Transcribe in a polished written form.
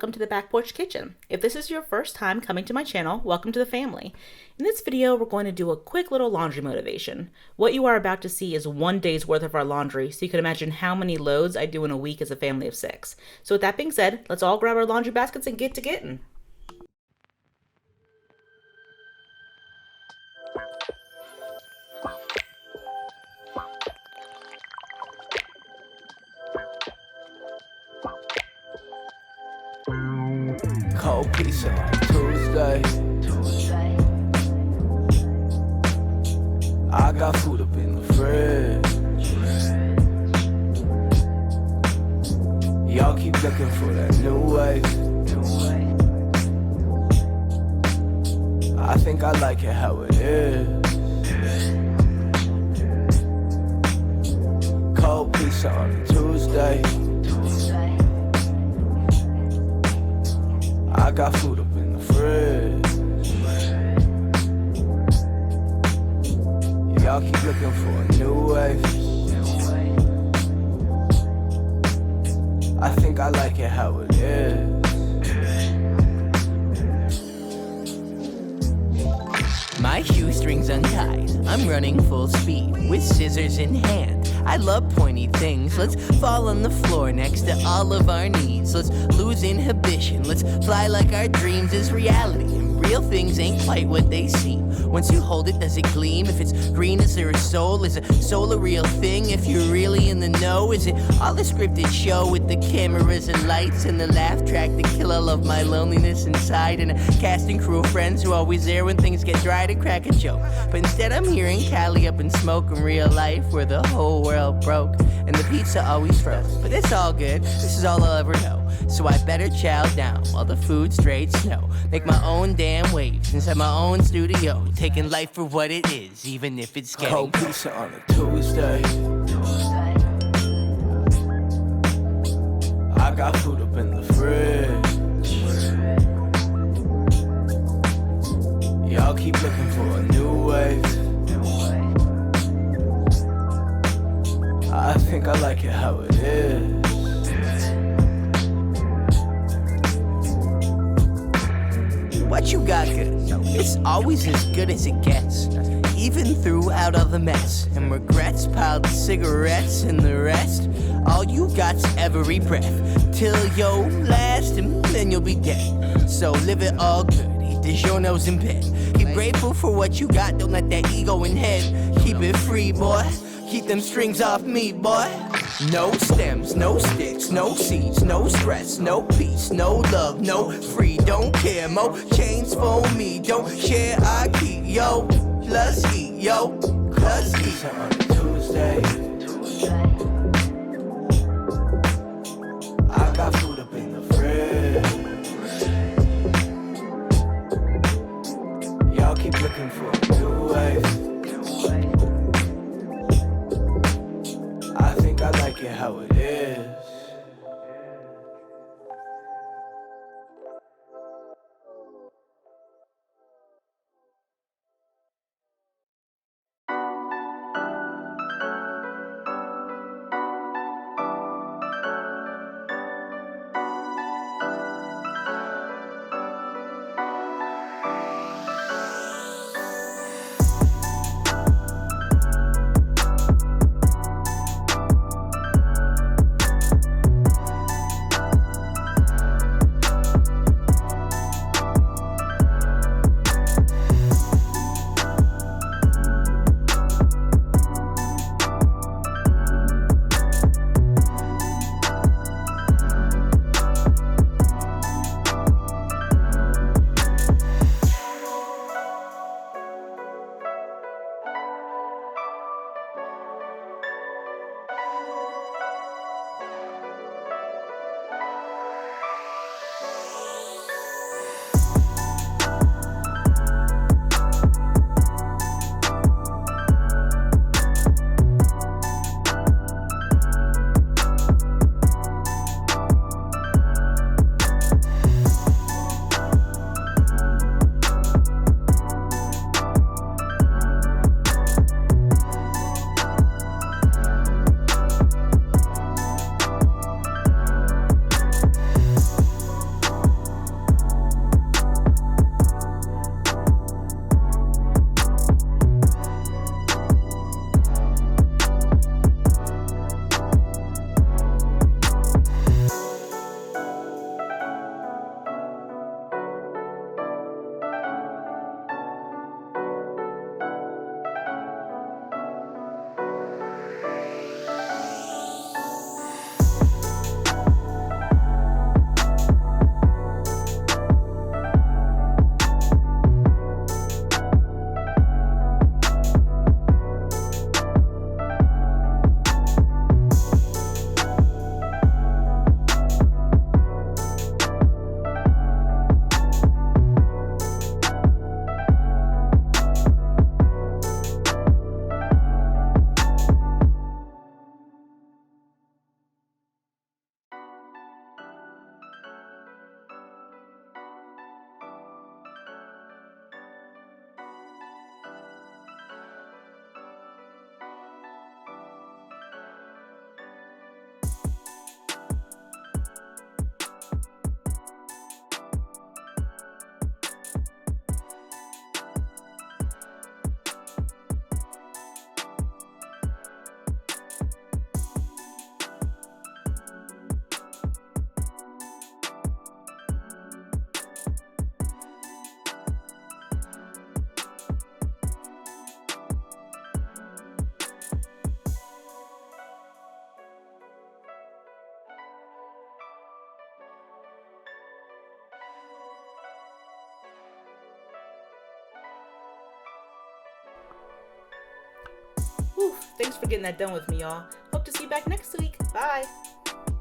welcome to the Back Porch Kitchen. If this is your first time coming to my channel, welcome to the family. In this video, we're going to do a quick little laundry motivation. What you are about to see is one day's worth of our laundry, so you can imagine how many loads I do in a week as a family of 6. So with that being said, let's all grab our laundry baskets and get to getting. Cold pizza on Tuesday. I got food up in the fridge. Y'all keep looking for that new wave. I think I like it how it is. Cold pizza on a Tuesday. I got food up in the fridge. Y'all keep looking for a new wave. I think I like it how it is. My shoestrings untied, I'm running full speed with scissors in hand. I love pointy things. Let's fall on the floor next to all of our needs. Let's lose inhibition. Let's fly like our dreams is reality. And real things ain't quite what they seem. Once you hold it, does it gleam? If it's green, is there a soul? Is a soul a real thing? If you're really in the know, is it all a scripted show with the cameras and lights and the laugh track to kill all of my loneliness inside? And a casting crew of friends who are always there when things get dry to crack a joke. But instead I'm hearing Cali up in smoke in real life where the whole world broke and the pizza always froze. But it's all good, this is all I'll ever know. So I better chow down while the food's straight snow. Make my own damn waves inside my own studio. Taking life for what it is, even if it's getting cold pizza on a Tuesday. I got food up in the fridge. Y'all keep looking for a new wave. I think I like it how it is. What you got good? It's always as good as it gets. Even throughout all the mess and regrets, piled cigarettes and the rest. All you got's every breath till you're last and then you'll be dead. So live it all good, eat DiGiorno's in bed. Keep grateful for what you got, don't let that ego in head. Keep it free, boy. Keep them strings off me, boy. No stems, no sticks, no seeds, no stress, no peace, no love, no free, don't care. Mo chains for me, don't share, I keep, yo. Plus eat, yo. Plus eat. On a Tuesday. I got food up in the fridge. Y'all keep looking for a new wave. I think I like it how it is. Thanks for getting that done with me, y'all. Hope to see you back next week. Bye.